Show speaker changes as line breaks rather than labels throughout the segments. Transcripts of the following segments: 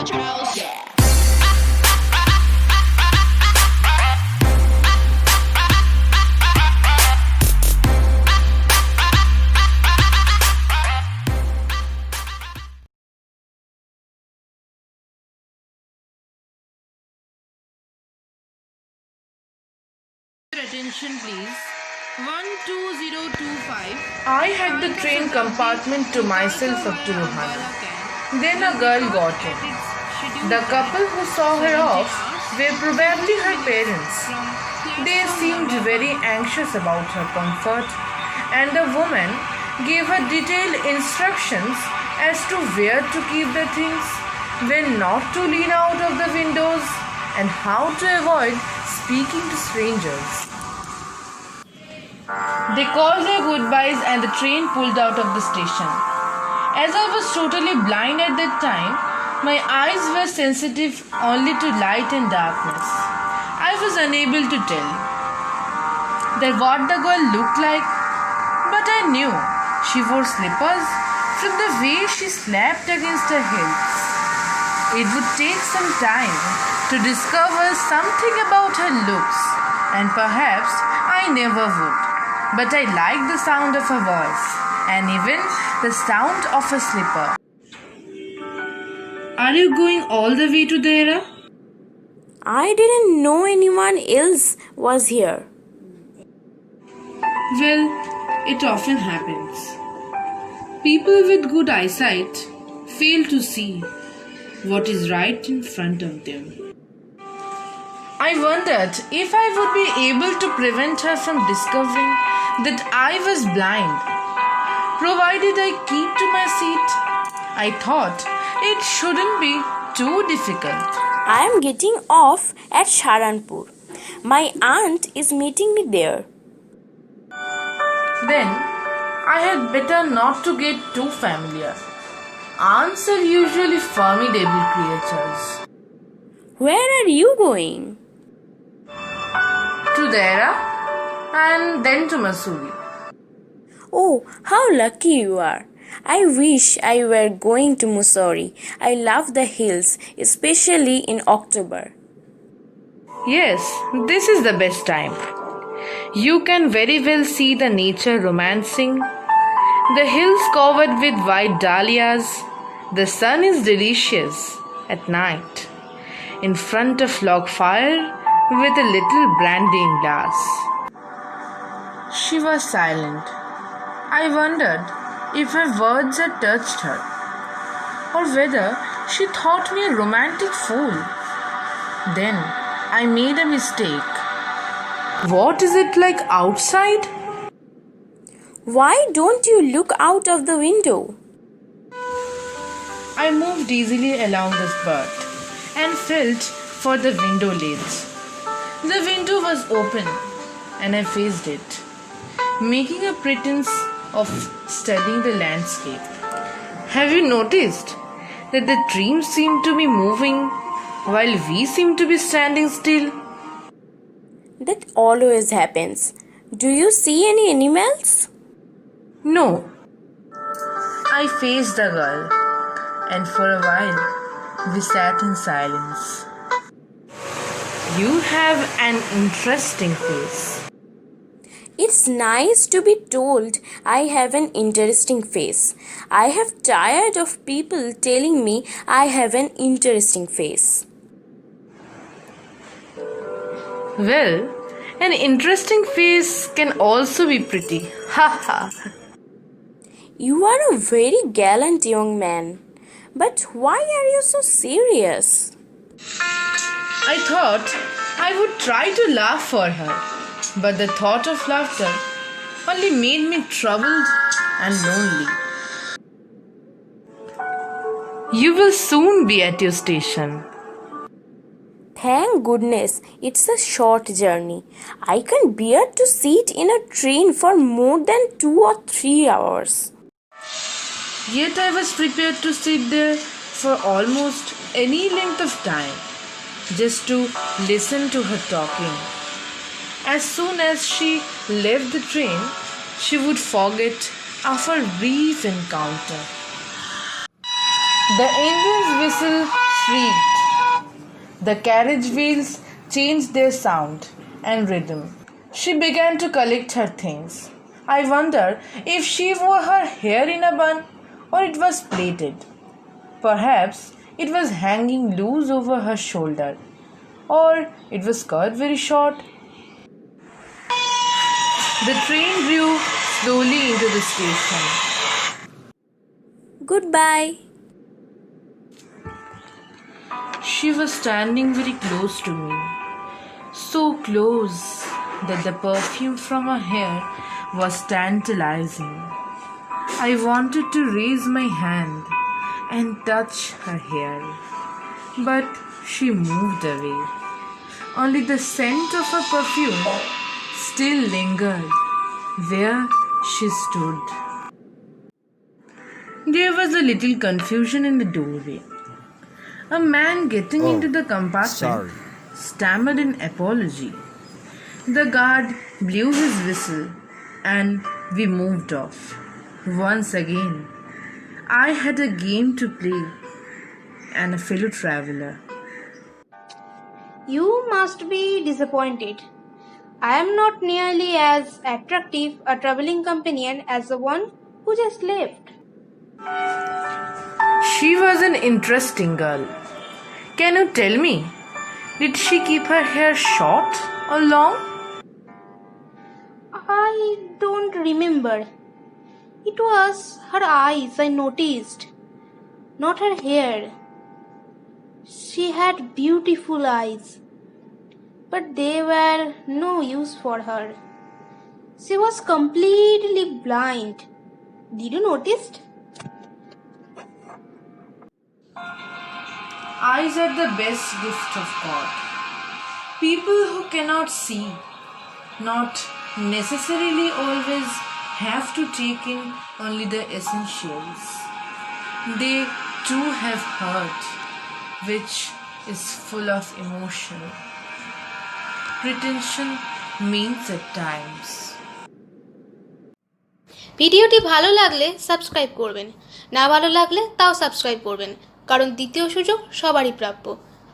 controls, yeah.
Attention please. 12025.
I had the train compartment to myself up to Ruhana. Then a girl got in. The couple who saw her off were probably her parents. They seemed very anxious about her comfort, and the woman gave her detailed instructions as to where to keep the things, when not to lean out of the windows, and how to avoid speaking to strangers. They called their goodbyes and the train pulled out of the station. As I was totally blind at that time, my eyes were sensitive only to light and darkness. I was unable to tell that what the girl looked like, but I knew she wore slippers from the way she slapped against her heels. It would take some time to discover something about her looks, and perhaps I never would. But I liked the sound of her voice, and even the sound of her slipper. Are you going all the way to Dehra?
I didn't know anyone else was here.
Well, it often happens. People with good eyesight fail to see what is right in front of them. I wondered if I would be able to prevent her from discovering that I was blind, provided I keep to my seat. I thought it shouldn't be too difficult.
I am getting off at Sharanpur. My aunt is meeting me there.
Then I had better not to get too familiar. Aunts are usually formidable creatures.
Where are you going?
To Dehra and then to Mussoorie.
Oh, how lucky you are. I wish I were going to Mussoorie. I love the hills, especially in October.
Yes, this is the best time. You can very well see the nature romancing. The hills covered with white dahlias. The sun is delicious at night. In front of log fire with a little brandy in glass. She was silent. I wondered if my words had touched her, or whether she thought me a romantic fool. Then I made a mistake. What is it like outside?
Why don't you look out of the window?
I moved easily along the berth and felt for the window lids. The window was open and I faced it, making a pretense of studying the landscape. Have you noticed that the trees seem to be moving while we seem to be standing still?
That always happens. Do you see any animals?
No. I faced the girl, and for a while we sat in silence. You have an interesting face.
It's nice to be told I have an interesting face. I have tired of people telling me I have an interesting face.
Well, an interesting face can also be pretty. Ha ha.
You are a very gallant young man. But why are you so serious?
I thought I would try to laugh for her, but the thought of laughter only made me troubled and lonely. You will soon be at your station.
Thank goodness it's a short journey. I can't bear to sit in a train for more than 2 or 3 hours.
Yet I was prepared to sit there for almost any length of time, just to listen to her talking. As soon as she left the train, she would forget our brief encounter. The engine's whistle shrieked. The carriage wheels changed their sound and rhythm. She began to collect her things. I wonder if she wore her hair in a bun or it was plaited. Perhaps it was hanging loose over her shoulder, or it was cut very short. The train drew slowly into the station.
Goodbye.
She was standing very close to me, so close that the perfume from her hair was tantalizing. I wanted to raise my hand and touch her hair, but she moved away. Only the scent of her perfume still lingered where she stood. There was a little confusion in the doorway. A man getting into the compartment stammered an apology. The guard blew his whistle and we moved off. Once again, I had a game to play and a fellow traveler.
You must be disappointed. I am not nearly as attractive a traveling companion as the one who just left.
She was an interesting girl. Can you tell me, did she keep her hair short or long?
I don't remember. It was her eyes I noticed, not her hair. She had beautiful eyes, but they were no use for her. She was completely blind. Did you notice?
Eyes are the best gift of God. People who cannot see, not necessarily always have to take in only the essentials. They too have heart, which is full of emotion. Pretension means at times.
ভিডিওটি ভালো লাগলে subscribe করবেন, না ভালো লাগলে তাও subscribe করবেন, কারণ দ্বিতীয় সুযোগ সবারই প্রাপ্য।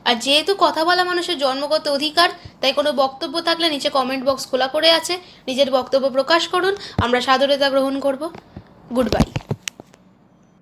আর যেহেতু কথা বলা মানুষের জন্মগত অধিকার, তাই কোনো বক্তব্য থাকলে নিচে কমেন্ট বক্স খোলা পড়ে আছে, নিজের বক্তব্য প্রকাশ করুন, আমরা সাদরে তা গ্রহণ করব। Good bye.